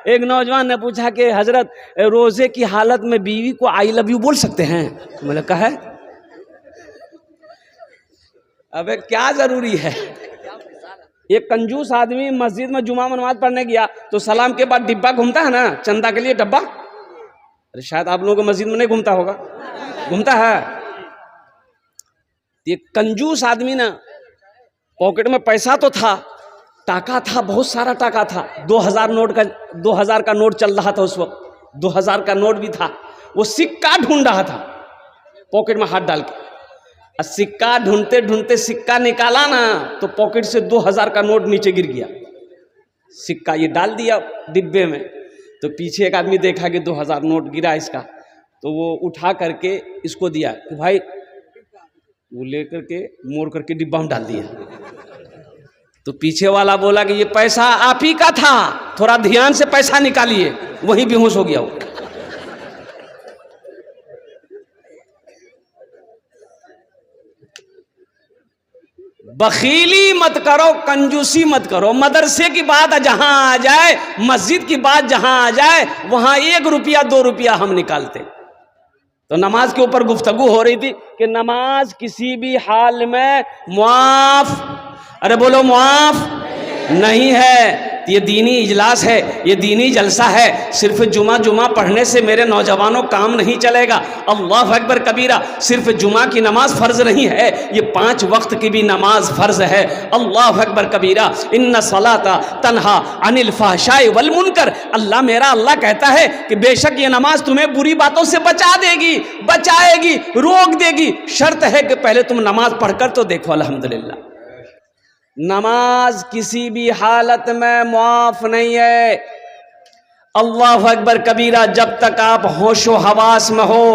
एक नौजवान ने पूछा कि हजरत रोजे की हालत में बीवी को आई लव यू बोल सकते हैं? मैंने कहा है अबे क्या जरूरी है। एक कंजूस आदमी मस्जिद में जुमा में नमाज पढ़ने गया तो सलाम के बाद डिब्बा घूमता है ना, चंदा के लिए डब्बा। अरे शायद आप लोगों को मस्जिद में नहीं घूमता होगा, घूमता है। ये कंजूस आदमी ना, पॉकेट में पैसा तो था, टाका था, बहुत सारा टाका था। 2000 का नोट चल रहा था उस वक्त, 2000 का नोट भी था। वो सिक्का ढूंढ रहा था पॉकेट में हाथ डाल के, और सिक्का ढूंढते ढूंढते सिक्का निकाला ना तो पॉकेट से 2000 का नोट नीचे गिर गया। सिक्का ये डाल दिया डिब्बे में, तो पीछे एक आदमी देखा कि 2000 नोट गिरा इसका, तो वो उठा करके इसको दिया कि भाई, वो लेकर के मोड़ करके डिब्बा में डाल दिया। तो पीछे वाला बोला कि ये पैसा आप ही का था, थोड़ा ध्यान से पैसा निकालिए। वहीं बेहोश हो गया वो। बखीली मत करो, कंजूसी मत करो। मदरसे की बात जहां आ जाए, मस्जिद की बात जहां आ जाए, वहां 1 रुपया 2 रुपया हम निकालते। तो नमाज के ऊपर गुफ्तगू हो रही थी कि नमाज किसी भी हाल में मुआफ, अरे बोलो मुआफ नहीं है। ये दीनी इजलास है, ये दीनी जलसा है। सिर्फ जुमा पढ़ने से मेरे नौजवानों काम नहीं चलेगा। अल्लाह अकबर कबीरा। सिर्फ जुमा की नमाज फ़र्ज नहीं है, ये 5 वक्त की भी नमाज फ़र्ज है। अल्लाह अकबर कबीरा। इन्ना सलाता तन्हा अनिल फहशाई वल मुनकर। अल्लाह मेरा अल्लाह कहता है कि बेशक ये नमाज तुम्हें बुरी बातों से बचा देगी, बचाएगी, रोक देगी। शर्त है कि पहले तुम नमाज पढ़कर तो देखो। अल्हम्दुलिल्लाह, नमाज किसी भी हालत में मुआफ नहीं है। अल्लाह अकबर कबीरा। जब तक आप होशो हवास में हो,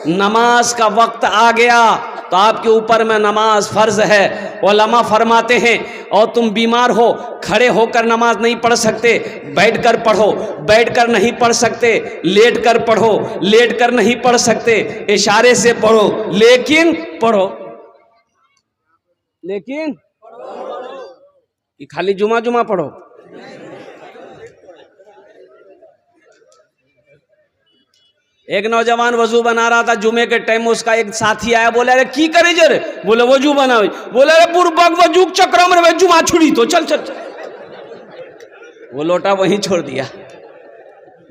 नमाज का वक्त आ गया तो आपके ऊपर में नमाज फ़र्ज है। उलमा फरमाते हैं, और तुम बीमार हो, खड़े होकर नमाज नहीं पढ़ सकते, बैठकर पढ़ो। बैठकर नहीं पढ़ सकते, लेट कर पढ़ो। लेट कर नहीं पढ़ सकते, इशारे से पढ़ो, लेकिन पढ़ो। लेकिन कि खाली जुमा पढ़ो। एक नौजवान वजू बना रहा था, जुमे के टाइम उसका एक साथी आया, बोला अरे की करे जर? बोले वजू बनाओ। बोले अरे बुरबक वजू चक्र में जुमा छुड़ी तो चल चल। वो लोटा वहीं छोड़ दिया,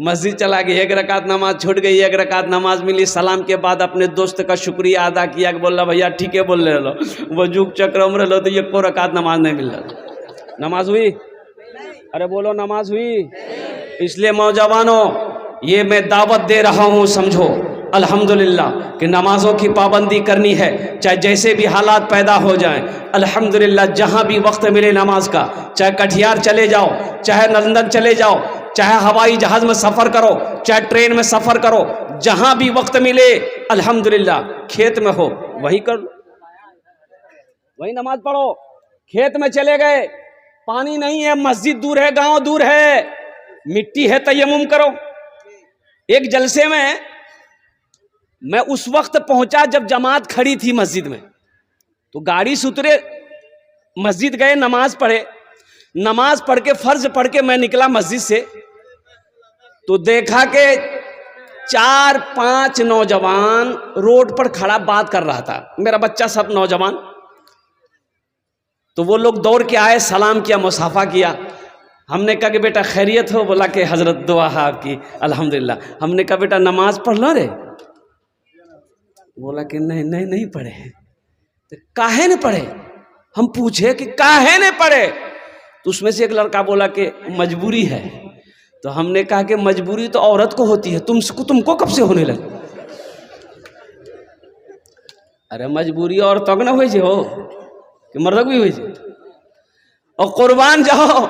मस्जिद चला गया। 1 रकात नमाज छूट गई, 1 रकात नमाज मिली। सलाम के बाद अपने दोस्त का शुक्रिया अदा किया कि बोला भैया ठीक है बोल रहे लो, वजू चक्र में लो तो 1 रकात नमाज नहीं मिल रहा। नमाज हुई? अरे बोलो नमाज हुई? इसलिए नौजवानों, ये मैं दावत दे रहा हूँ, समझो अल्हम्दुलिल्लाह कि नमाजों की पाबंदी करनी है, चाहे जैसे भी हालात पैदा हो जाएं। अल्हम्दुलिल्लाह जहाँ भी वक्त मिले नमाज का, चाहे कटिहार चले जाओ, चाहे लंदन चले जाओ, चाहे हवाई जहाज़ में सफ़र करो, चाहे ट्रेन में सफ़र करो, जहाँ भी वक्त मिले अल्हम्दुलिल्लाह। खेत में हो वहीं कर लो, वहीं नमाज पढ़ो। खेत में चले गए, पानी नहीं है, मस्जिद दूर है, गांव दूर है, मिट्टी है, तयम्मुम करो। एक जलसे में मैं उस वक्त पहुंचा जब जमात खड़ी थी मस्जिद में, तो गाड़ी से उतरे, मस्जिद गए, नमाज पढ़े। नमाज पढ़ के फर्ज पढ़ के मैं निकला मस्जिद से, तो देखा कि 4-5 नौजवान रोड पर खड़ा बात कर रहा था, मेरा बच्चा सब नौजवान। तो वो लोग दौड़ के आए, सलाम किया, मुसाफा किया। हमने कहा कि बेटा खैरियत हो? बोला कि हजरत दुआ है आपकी, अल्हम्दुलिल्लाह। हमने कहा बेटा नमाज पढ़ लो रे? बोला कि नहीं पढ़े। तो काहे ने पढ़े? हम पूछे कि काहे ने पढ़े? तो उसमें से एक लड़का बोला कि मजबूरी है। तो हमने कहा कि मजबूरी तो औरत को होती है, तुमको कब से होने लगी? अरे मजबूरी औरतों को ना हुई हो कि मर्द भी हुई। और कुर्बान जाओ।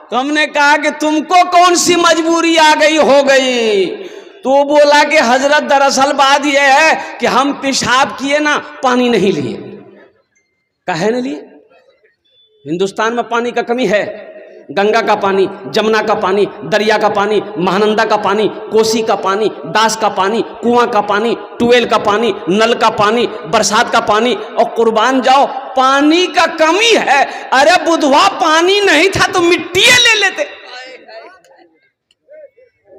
तो हमने कहा कि तुमको कौन सी मजबूरी आ गई हो गई? तो बोला कि हजरत दरअसल बात यह है कि हम पेशाब किए ना, पानी नहीं लिए। काहे नहीं लिए? हिंदुस्तान में पानी का कमी है। गंगा का पानी, जमुना का पानी, दरिया का पानी, महानंदा का पानी, कोसी का पानी, दास का पानी, कुआं का पानी, ट्यूबवेल का पानी, नल का पानी, बरसात का पानी। और कुर्बान जाओ, पानी का कमी है। अरे बुधवा पानी नहीं था तो मिट्टी ले लेते।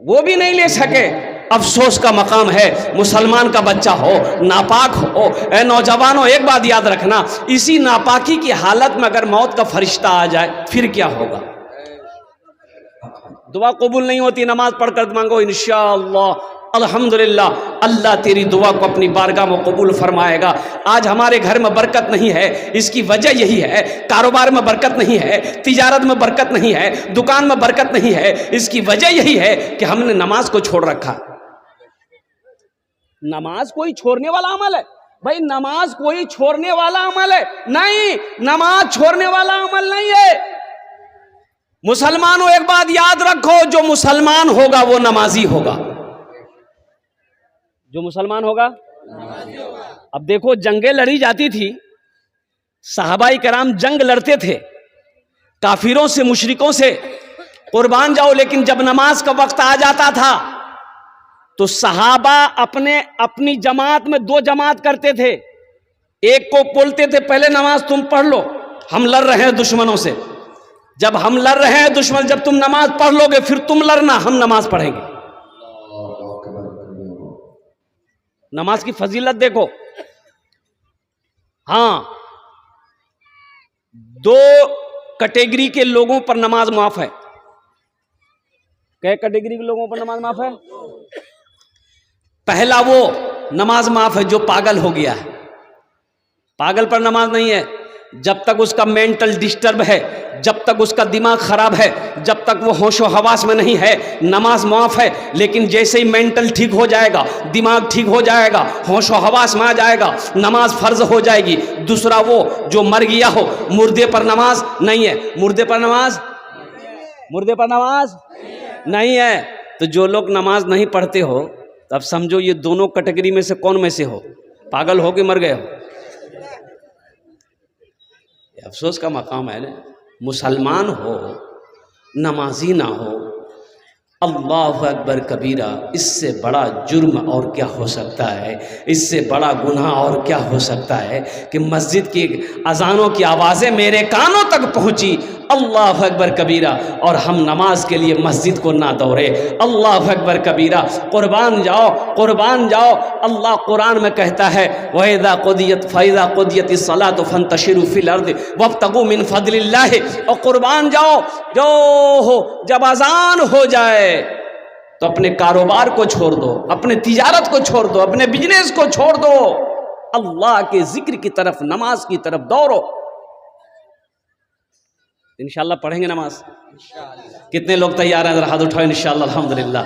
वो भी नहीं ले सके। अफसोस का मकाम है, मुसलमान का बच्चा हो, नापाक हो। ए नौजवानों, एक बात याद रखना, इसी नापाकी की हालत में अगर मौत का फरिश्ता आ जाए फिर क्या होगा? दुआ कबूल नहीं होती, नमाज पढ़कर मांगो, इंशाअल्लाह अल्हम्दुलिल्लाह अल्लाह तेरी दुआ को अपनी बारगाह में कबूल फरमाएगा। आज हमारे घर में बरकत नहीं है, इसकी वजह यही है। कारोबार में बरकत नहीं है, तिजारत में बरकत नहीं है, दुकान में बरकत नहीं है, इसकी वजह यही है कि हमने नमाज को छोड़ रखा। नमाज कोई छोड़ने वाला अमल है भाई? नमाज कोई छोड़ने वाला अमल है? नहीं, नमाज छोड़ने वाला अमल नहीं है। मुसलमानों, एक बात याद रखो, जो मुसलमान होगा वो नमाजी होगा। जो मुसलमान होगा अब देखो, जंगें लड़ी जाती थी, सहाबाई कराम जंग लड़ते थे काफिरों से, मुशरिकों से, कुर्बान जाओ। लेकिन जब नमाज का वक्त आ जाता था तो सहाबा अपनी जमात में दो जमात करते थे। एक को बोलते थे पहले नमाज तुम पढ़ लो, हम लड़ रहे हैं दुश्मनों से। जब हम लड़ रहे हैं दुश्मन, जब तुम नमाज पढ़ लोगे फिर तुम लड़ना, हम नमाज पढ़ेंगे। नमाज की फजीलत देखो। हां, दो कैटेगरी के लोगों पर नमाज माफ है। क्या कैटेगरी के लोगों पर नमाज माफ है? पहला वो नमाज माफ है जो पागल हो गया है। पागल पर नमाज नहीं है। जब तक उसका मेंटल डिस्टर्ब है, जब तक उसका दिमाग खराब है, जब तक वो होशो हवास में नहीं है, नमाज माफ है। लेकिन जैसे ही मेंटल ठीक हो जाएगा, दिमाग ठीक हो जाएगा, होशो हवास में आ जाएगा, नमाज फर्ज हो जाएगी। दूसरा वो जो मर गया हो, मुर्दे पर नमाज नहीं है। मुर्दे पर नमाज नहीं है। तो जो लोग नमाज नहीं पढ़ते हो, तब समझो ये दोनों कैटेगरी में से कौन में से हो? पागल हो कि मर गए हो? अफसोस का मकाम है ना। मुसलमान हो, नमाजी ना हो, अल्लाह अकबर कबीरा, इससे बड़ा जुर्म और क्या हो सकता है? इससे बड़ा गुनाह और क्या हो सकता है कि मस्जिद की अजानों की आवाज़ें मेरे कानों तक पहुंची, अल्लाह अकबर कबीरा, और हम नमाज के लिए मस्जिद को ना दौड़े। अल्लाह अकबर कबीरा। कुर्बान जाओ। अल्लाह कुरान में कहता है, वइज़ा फ़इज़ा क़ुदियतिस सलातु फंतशिरू फ़िल अर्दि वब्तगू मिन फ़ज़लिल्लाह। और कुर्बान जाओ, जब अजान हो जाए तो अपने कारोबार को छोड़ दो, अपने तिजारत को छोड़ दो, अपने बिजनेस को छोड़ दो, अल्लाह के जिक्र की तरफ, नमाज की तरफ दौड़ो। इंशाअल्लाह पढ़ेंगे नमाज। कितने लोग तैयार हैं? जरा हाथ उठाओ। इंशाअल्लाह अल्हम्दुलिल्लाह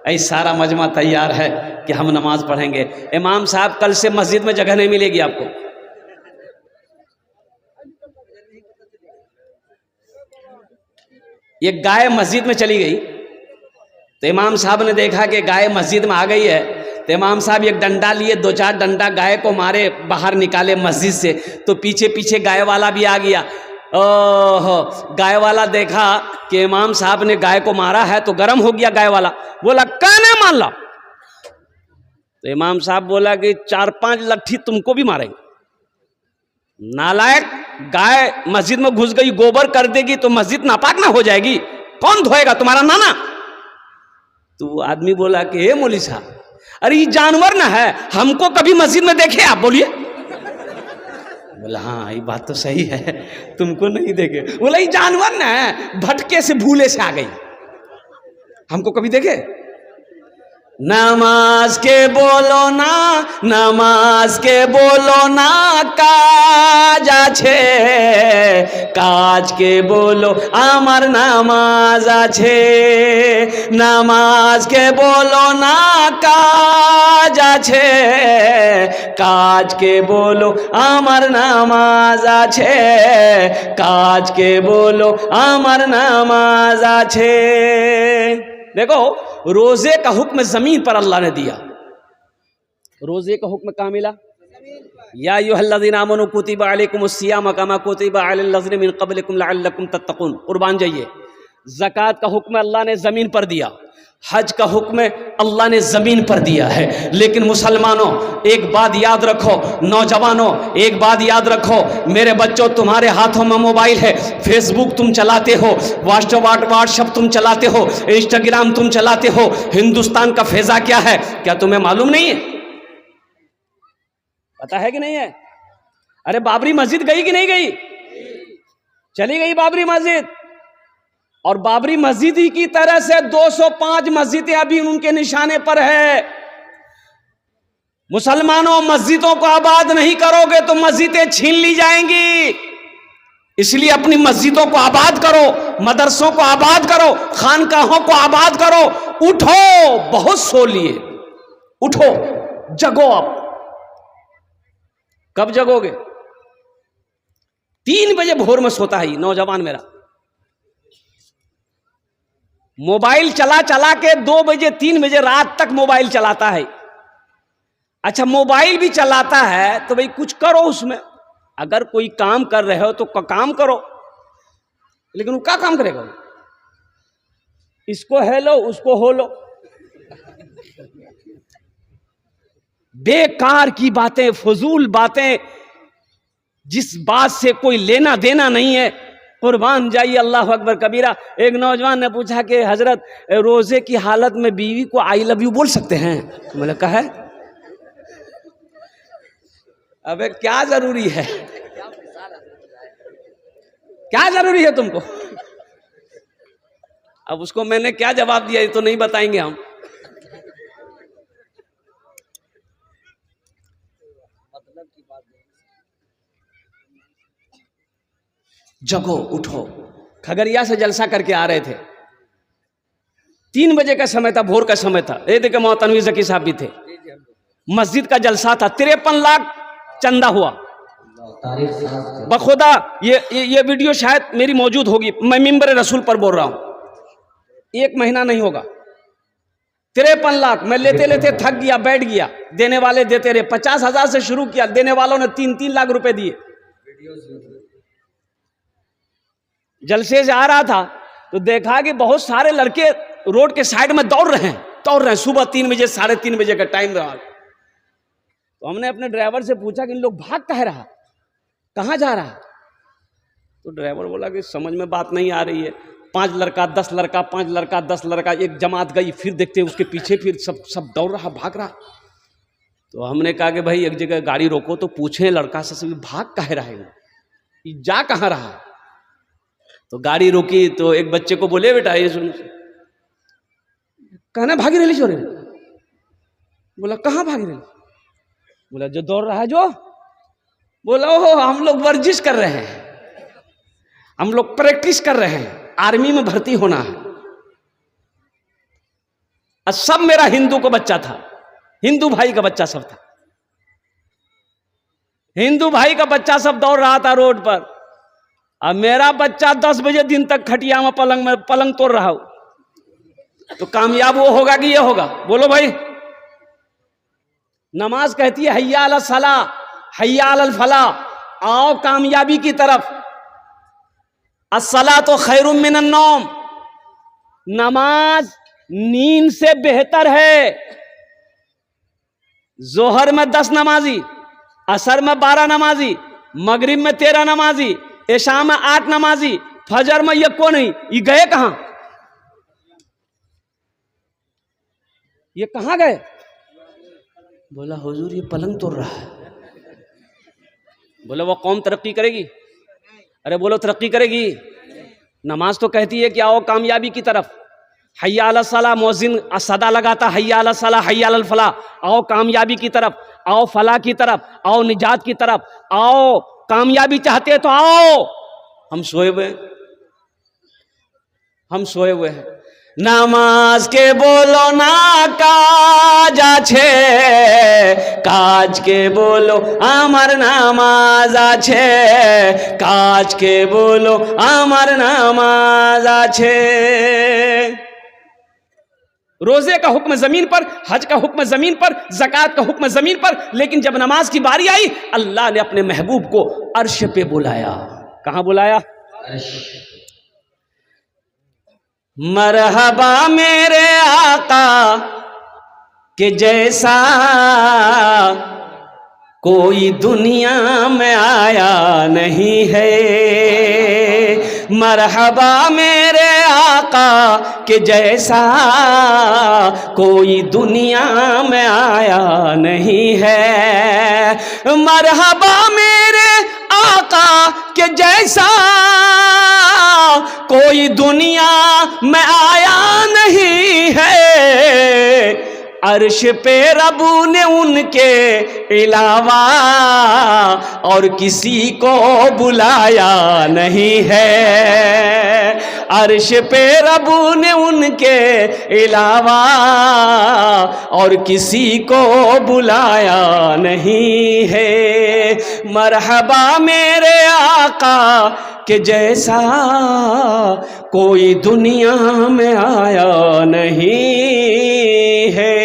ऐसा सारा मजमा तैयार है कि हम नमाज पढ़ेंगे। इमाम साहब, कल से मस्जिद में जगह नहीं मिलेगी आपको। एक गाय मस्जिद में चली गई तो इमाम साहब ने देखा कि गाय मस्जिद में आ गई है, तो इमाम साहब एक डंडा लिए, दो चार डंडा गाय को मारे, बाहर निकाले मस्जिद से। तो पीछे पीछे गाय वाला भी आ गया। ओहो, गाय वाला देखा कि इमाम साहब ने गाय को मारा है तो गर्म हो गया। गाय वाला बोला, कहने मान ला। तो इमाम साहब बोला कि 4-5 लट्ठी तुमको भी मारेंगे। नालायक, गाय मस्जिद में घुस गई, गोबर कर देगी तो मस्जिद नापाक ना हो जाएगी? कौन धोएगा? तुम्हारा नाना। तो वो आदमी बोला कि हे मौलवी साहब, अरे ये जानवर ना है, हमको कभी मस्जिद में देखे आप? बोलिए। बोला, हाँ ये बात तो सही है, तुमको नहीं देखे। बोला, ये जानवर ना है, भटके से भूले से आ गई, हमको कभी देखे? नमाज के बोलो ना काज आछे, काज के बोलो आमार नामाज आछे। नमाज के बोलो ना काज आछे, काज के बोलो आमार नामाज आछे, काज के बोलो आमार नामाज आछे। देखो, रोजे का हुक्म जमीन पर अल्लाह ने दिया। रोजे का हुक्म कहाँ मिला? या अय्युहल्लज़ीना आमनू कुतिबा अलैकुमुस सियाम कमा कुतिबा अलल लज़ीना मिन क़ब्लिकुम लअल्लकुम तत्तक़ून। कुर्बान जाइए। ज़कात का हुक्म अल्लाह ने जमीन पर दिया। हज का हुक्म अल्लाह ने ज़मीन पर दिया है। लेकिन मुसलमानों एक बात याद रखो, नौजवानों एक बात याद रखो, मेरे बच्चों, तुम्हारे हाथों में मोबाइल है, फेसबुक तुम चलाते हो, व्हाट्सएप तुम चलाते हो, इंस्टाग्राम तुम चलाते हो। हिंदुस्तान का फेजा क्या है, क्या तुम्हें मालूम नहीं है? पता है कि नहीं है? अरे बाबरी मस्जिद गई कि नहीं गई? चली गई बाबरी मस्जिद। और बाबरी मस्जिद ही की तरह से 205 मस्जिदें अभी उनके निशाने पर है। मुसलमानों, मस्जिदों को आबाद नहीं करोगे तो मस्जिदें छीन ली जाएंगी। इसलिए अपनी मस्जिदों को आबाद करो, मदरसों को आबाद करो, खानकाहों को आबाद करो। उठो, बहुत सो लिए, उठो, जगो। अब कब जगोगे? 3 बजे भोर में सोता है नौजवान मेरा, मोबाइल चला चला के 2 बजे 3 बजे रात तक मोबाइल चलाता है। अच्छा, मोबाइल भी चलाता है तो भाई कुछ करो उसमें। अगर कोई काम कर रहे हो तो काम करो, लेकिन वो क्या काम करेगा? इसको हेलो, उसको होलो, बेकार की बातें, फजूल बातें, जिस बात से कोई लेना देना नहीं है। कुर्बान जाइए, अल्लाह अकबर कबीरा। एक नौजवान ने पूछा कि हजरत, रोजे की हालत में बीवी को आई लव यू बोल सकते हैं? मैंने कहा है, अबे क्या जरूरी है, क्या जरूरी है तुमको? अब उसको मैंने क्या जवाब दिया ये तो नहीं बताएंगे हम। जगो, उठो। खगड़िया से जलसा करके आ रहे थे, 3 बजे का समय था, भोर का समय था। ये देखे मौत तनवीर ज़की साहब भी थे, मस्जिद का जलसा था, 53 लाख चंदा हुआ। बखुदा ये वीडियो शायद मेरी मौजूद होगी, मैं मिंबर रसूल पर बोल रहा हूं। 1 महीना नहीं होगा, 53 लाख। मैं लेते लेते थक गया, बैठ गया। देने वाले देते रहे, 50,000 से शुरू किया, देने वालों ने 3-3 लाख रुपए दिए। जलसे से आ रहा था तो देखा कि बहुत सारे लड़के रोड के साइड में दौड़ रहे हैं। सुबह 3 बजे, 3:30 बजे का टाइम रहा। तो हमने अपने ड्राइवर से पूछा कि इन लोग भाग कह रहा, कहाँ जा रहा? तो ड्राइवर बोला कि समझ में बात नहीं आ रही है। 5 लड़का 10 लड़का, 5 लड़का 10 लड़का, एक जमात गई, फिर देखते उसके पीछे फिर सब दौड़ रहा, भाग रहा। तो हमने कहा कि भाई एक जगह गाड़ी रोको तो पूछे लड़का से भाग कह रहा है, जा कहाँ रहा? तो गाड़ी रुकी तो एक बच्चे को बोले, बेटा ये सुन, कहना भागी रही चोरे। बोला कहाँ भागी रही? बोला जो दौड़ रहा है जो। बोला ओहो, हम लोग वर्जिश कर रहे हैं, हम लोग प्रैक्टिस कर रहे हैं, आर्मी में भर्ती होना है। और सब मेरा हिंदू को बच्चा था, हिंदू भाई का बच्चा सब था, हिंदू भाई का बच्चा सब दौड़ रहा था रोड पर। अब मेरा बच्चा 10 बजे दिन तक खटिया में पलंग तोड़ रहा हो तो कामयाब वो होगा कि ये होगा? बोलो भाई। नमाज कहती है हय्या अला सला, हय्या अल फला, आओ कामयाबी की तरफ। अस्सला तो खैरुम मिनन नौम, नमाज नींद से बेहतर है। जोहर में 10 नमाजी, असर में 12 नमाजी, मगरिब में 13 नमाजी, ऐशा में 8 नमाजी, फजर में ये को नहीं। ये गए कहां? ये कहां गए? बोला हुजूर ये पलंग तोड़ रहा है। बोला वो कौम तरक्की करेगी? अरे बोलो तरक्की करेगी। नमाज तो कहती है कि आओ कामयाबी की तरफ। हय्या अला सला, मौजिन सदा लगाता हय्या अला सला हय्या अल फला, आओ कामयाबी की तरफ, आओ फला की तरफ, आओ निजात की तरफ, आओ कामयाबी चाहते तो आओ। हम सोए हुए, हम सोए हुए हैं। नामाज के बोलो ना काज आछे, काज के बोलो आमार नामाज आछे, काज के बोलो आमार नामाज आछे। रोजे का हुक्म जमीन पर, हज का हुक्म जमीन पर, ज़कात का हुक्म जमीन पर, लेकिन जब नमाज की बारी आई अल्लाह ने अपने महबूब को अर्श पे बुलाया। कहां बुलाया? मरहबा मेरे कि जैसा कोई दुनिया में आया नहीं है। मरहबा मेरे आका के जैसा कोई दुनिया में आया नहीं है। मरहबा मेरे आका के जैसा कोई दुनिया में आया नहीं है। अर्श पे रबू ने उनके अलावा और किसी को बुलाया नहीं है। अर्श पे रबू ने उनके अलावा और किसी को बुलाया नहीं है। मरहबा मेरे आका के जैसा कोई दुनिया में आया नहीं है।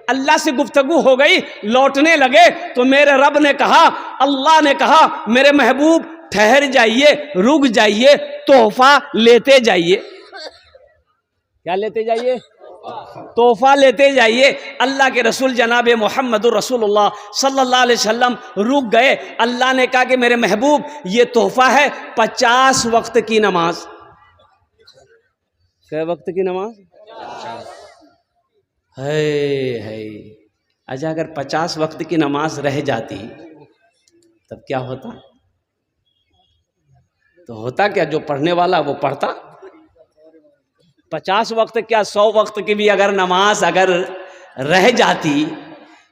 अल्लाह से गुफ्तगू हो गई, लौटने लगे तो मेरे रब ने कहा, अल्लाह ने कहा, मेरे महबूब ठहर जाइए, रुक जाइए, तोहफा लेते जाइए। क्या लेते जाइए? तोहफा लेते जाइए। अल्लाह के रसूल जनाब मोहम्मदुर रसूलुल्लाह सल्लल्लाहु अलैहि वसल्लम रुक गए। अल्लाह ने कहा कि मेरे महबूब ये तोहफा है 50 वक्त की नमाज। कै वक्त की नमाज? है। अच्छा, अगर 50 वक्त की नमाज रह जाती तब क्या होता? तो होता क्या, जो पढ़ने वाला वो पढ़ता। 50 वक्त क्या, 100 वक्त की भी अगर नमाज अगर रह जाती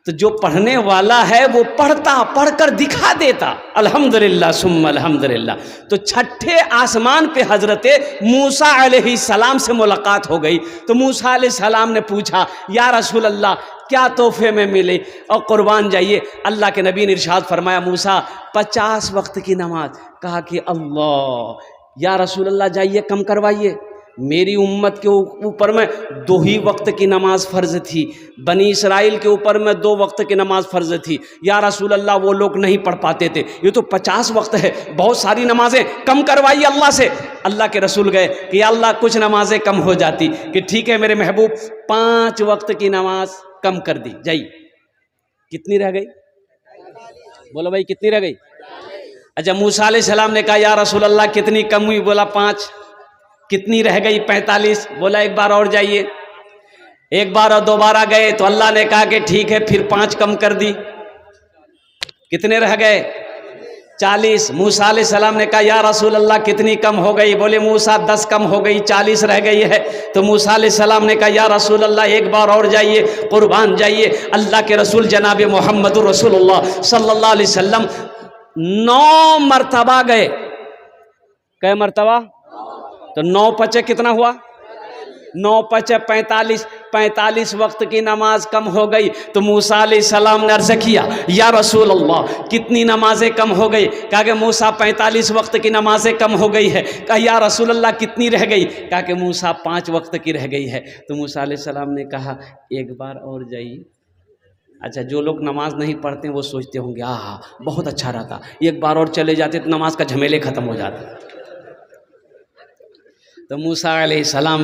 तो जो पढ़ने वाला है वो पढ़ता, पढ़कर दिखा देता। अल्हम्दुलिल्लाह सुम्मा अल्हम्दुलिल्लाह। तो छठे आसमान पे हजरते मूसा अलैहिस्सलाम से मुलाकात हो गई। तो मूसा अलैहिस्सलाम ने पूछा, या रसूल अल्लाह क्या तोहफे में मिले? और कुर्बान जाइए, अल्लाह के नबी ने इरशाद फरमाया, मूसा 50 वक्त की नमाज। कहा कि अल्लाह, या रसूल अल्लाह जाइए कम करवाइए, मेरी उम्मत के ऊपर में 2 ही वक्त की नमाज फ़र्ज थी, बनी इसराइल के ऊपर में 2 वक्त की नमाज फ़र्ज थी। या रसूल अल्लाह वो लोग नहीं पढ़ पाते थे, ये तो 50 वक्त है, बहुत सारी नमाजें, कम करवाइए अल्लाह से। अल्लाह के रसूल गए कि अल्लाह कुछ नमाजें कम हो जाती, कि ठीक है मेरे महबूब 5 वक्त की नमाज कम कर दी जाइए। कितनी रह गई? बोलो भाई कितनी रह गई? अच्छा, मूसा अलैहिस्सलाम ने कहा, या रसूल अल्लाह कितनी कम हुई? बोला 5। कितनी रह गई? 45। बोला एक बार और जाइए। एक बार और दोबारा गए तो अल्लाह ने कहा कि ठीक है, फिर 5 कम कर दी। कितने रह गए? 40। मूसा अलैहिस्सलाम ने कहा, या रसूल अल्लाह कितनी कम हो गई? बोले मूसा 10 कम हो गई, 40 रह गई है। तो मूसा अलैहिस्सलाम ने कहा, या रसूल अल्लाह एक बार और जाइए, कुर्बान जाइए। अल्लाह के रसूल जनाब मोहम्मदुर रसूलुल्लाह सल्लल्लाहु अलैहि वसल्लम 9 मरतबा गए। कै मरतबा? तो 9 पचे कितना हुआ? 9 पचे 45। 45 वक्त की नमाज कम हो गई। तो मूसा अलैहिस्सलाम ने अर्ज़ किया, या रसूल अल्लाह कितनी नमाजें कम हो गई? कहा कि मूसा 45 वक्त की नमाजें कम हो गई है। कहा या रसूल अल्लाह कितनी रह गई? कहा कि मूसा 5 वक्त की रह गई है। तो मूसा अलैहिस्सलाम ने कहा, एक बार और जाइए। अच्छा, जो लोग नमाज नहीं पढ़ते वो सोचते होंगे, आहा बहुत अच्छा रहता, एक बार और चले जाते तो नमाज का झमेले ख़त्म हो जाते। तो मूसा अलैहिस्सलाम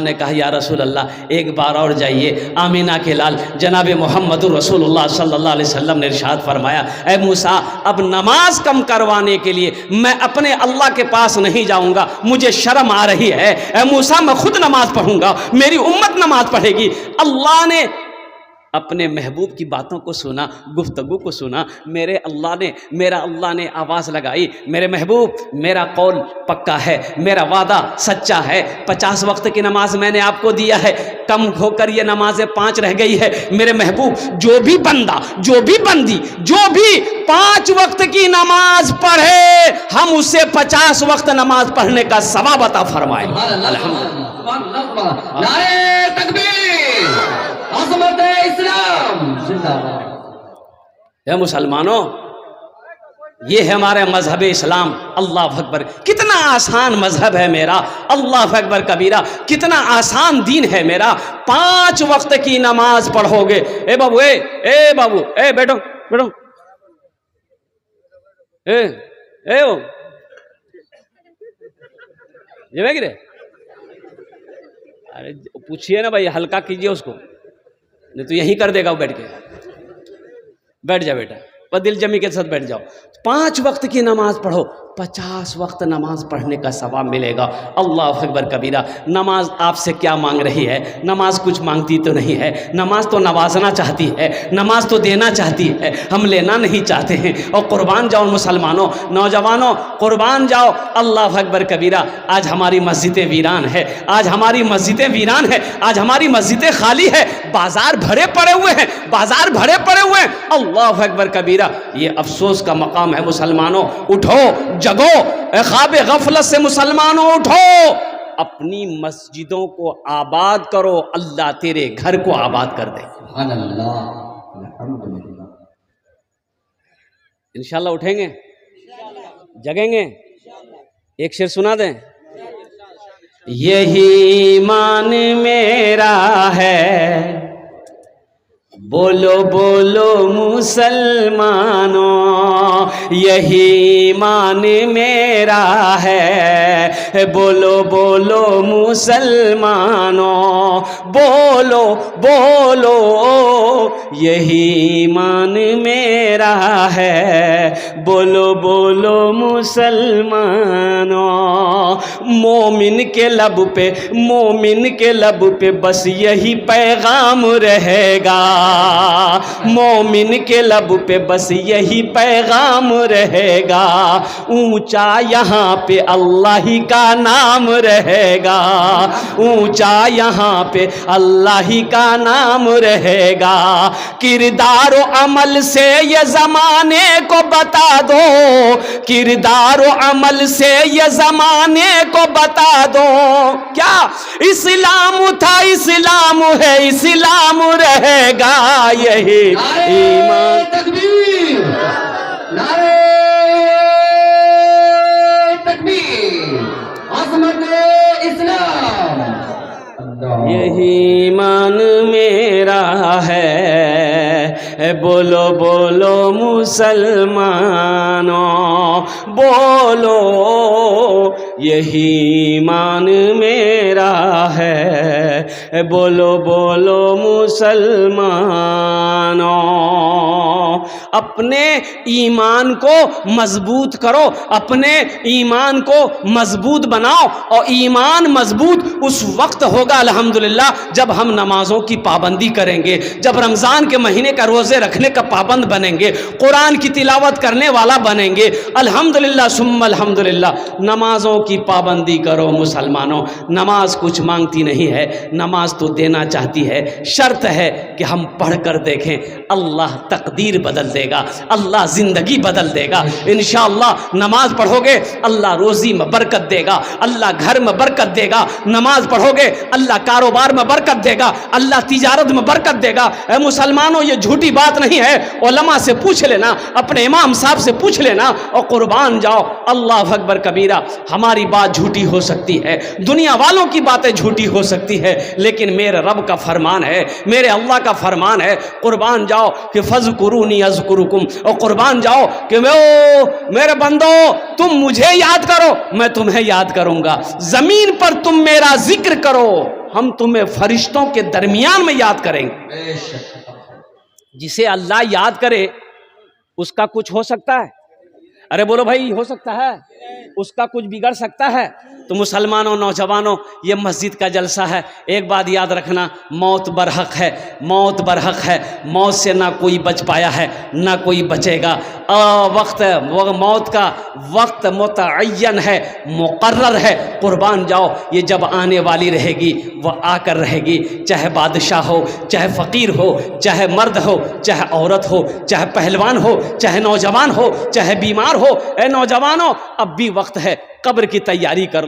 ने कहा, या रसूल अल्लाह एक बार और जाइए। आमीना के लाल जनाब मोहम्मदुर रसूलुल्लाह सल्लल्लाहु अलैहि वसल्लम ने इरशाद फरमाया, ए मूसा अब नमाज कम करवाने के लिए मैं अपने अल्लाह के पास नहीं जाऊंगा, मुझे शर्म आ रही है। ए मूसा मैं खुद नमाज पढ़ूंगा, मेरी उम्मत नमाज पढ़ेगी। अल्लाह ने अपने महबूब की बातों को सुना, गुफ्तगू को सुना। मेरा अल्लाह ने आवाज़ लगाई, मेरे महबूब मेरा कौल पक्का है, मेरा वादा सच्चा है। 50 वक्त की नमाज मैंने आपको दिया है, कम होकर ये नमाजें 5 रह गई है। मेरे महबूब जो भी बंदा, जो भी बंदी, जो भी 5 वक्त की नमाज पढ़े, हम उसे 50 वक्त नमाज पढ़ने का सवाब अता फरमाए। है मुसलमानों, ये है हमारे मजहब इस्लाम। अल्लाह अकबर, कितना आसान मजहब है मेरा। अल्लाह अकबर कबीरा, कितना आसान दीन है मेरा। 5 वक्त की नमाज पढ़ोगे। ए बाबू, ए बाबू, ए बैठो बैठो, ए ओ रे अरे पूछिए ना भाई, हल्का कीजिए उसको, नहीं तो यहीं कर देगा वो बैठ के। बैठ जा बेटा, पर दिल जमी के साथ बैठ जाओ। 5 वक्त की नमाज पढ़ो, 50 वक्त नमाज पढ़ने का सवाब मिलेगा। अल्लाह अकबर कबीरा। नमाज आपसे क्या मांग रही है? नमाज कुछ मांगती तो नहीं है, नमाज तो नवाजना चाहती है, नमाज तो देना चाहती है, हम लेना नहीं चाहते हैं। और कुर्बान जाओ मुसलमानों, नौजवानों, कुर्बान जाओ। अल्लाह अकबर कबीरा। आज हमारी मस्जिदें वीरान है, आज हमारी मस्जिदें वीरान है, आज हमारी मस्जिदें खाली है, बाजार भरे पड़े हुए हैं, बाजार भरे पड़े हुए हैं। अल्लाह अकबर कबीरा। ये अफसोस का मकाम है मुसलमानों, उठो, जगो, ख्वाब गफलत से मुसलमानों उठो, अपनी मस्जिदों को आबाद करो, अल्लाह तेरे घर को आबाद कर दे। इंशाल्लाह उठेंगे, जगेंगे। एक शेर सुना दें। यही ईमान मेरा है, बोलो बोलो मुसलमानों, यही ईमान मेरा है, बोलो बोलो मुसलमानों, बोलो बोलो, यही ईमान मेरा है, बोलो बोलो मुसलमानों। मोमिन के लब पे, मोमिन के लब पे बस यही पैगाम रहेगा, मोमिन के लब पे बस यही पैगाम रहेगा, ऊंचा यहाँ पे अल्लाह ही का नाम रहेगा, ऊंचा यहाँ पे अल्लाह ही का नाम रहेगा। किरदार व अमल से ये जमाने को बता दो, किरदार व अमल से ये जमाने को बता दो, क्या इस्लाम था, इस्लाम है, इस्लाम रहेगा, यही ईमान। तकबीर, नारे तकबीर, अज़मत इस्लाम। यही ईमान मेरा है, बोलो बोलो मुसलमानों, बोलो, यही ईमान मेरा है, बोलो बोलो मुसलमानों। अपने ईमान को मजबूत करो, अपने ईमान को मजबूत बनाओ। और ईमान मजबूत उस वक्त होगा अल्हम्दुलिल्लाह जब हम नमाजों की पाबंदी करेंगे, जब रमज़ान के महीने का रोज़े रखने का पाबंद बनेंगे, कुरान की तिलावत करने वाला बनेंगे। अल्हम्दुलिल्लाह सुम्मा अल्हम्दुलिल्लाह। नमाजों की पाबंदी करो मुसलमानों। नमाज कुछ मांगती नहीं है, नमाज तो देना चाहती है। शर्त है कि हम पढ़ कर देखें, अल्लाह तकदीर बदल देगा, अल्लाह ज़िंदगी बदल देगा इंशाअल्लाह। नमाज पढ़ोगे अल्लाह रोज़ी में बरकत देगा, अल्लाह घर में बरकत देगा। नमाज पढ़ोगे अल्लाह कारोबार में बरकत देगा, अल्लाह तिजारत में बरकत देगा। ऐ मुसलमानों, ये झूठी बात नहीं है, उलमा से पूछ लेना, अपने इमाम साहब से पूछ लेना और कुर्बान जाओ। अल्लाह अकबर कबीरा। हमारी बात झूठी हो सकती है, दुनिया वालों की बातें झूठी हो सकती है, लेकिन मेरे रब का फरमान है, मेरे अल्लाह का फरमान है, कुर्बान जाओ कि फज़कुरूनी अज़कुरुकुम। और कुर्बान जाओ कि मेरे बंदो, तुम मुझे याद करो, मैं तुम्हें याद करूंगा। जमीन पर तुम मेरा जिक्र करो, हम तुम्हें फरिश्तों के दरमियान में याद करेंगे। जिसे अल्लाह याद करे उसका कुछ हो सकता है? अरे बोलो भाई, हो सकता है? उसका कुछ बिगड़ सकता है? तो मुसलमानों, नौजवानों, ये मस्जिद का जलसा है। एक बात याद रखना, मौत बरहक है, मौत बरहक है। मौत से ना कोई बच पाया है, ना कोई बचेगा। मौत का वक्त मुतअय्यन है, मुकर्रर है। कुर्बान जाओ, ये जब आने वाली रहेगी वह आकर रहेगी। चाहे बादशाह हो, चाहे फ़कीर हो, चाहे मर्द हो, चाहे औरत हो, चाहे पहलवान हो, चाहे नौजवान हो, चाहे बीमार हो। ए नौजवानों, अब भी वक्त है, कब्र की तैयारी कर लो।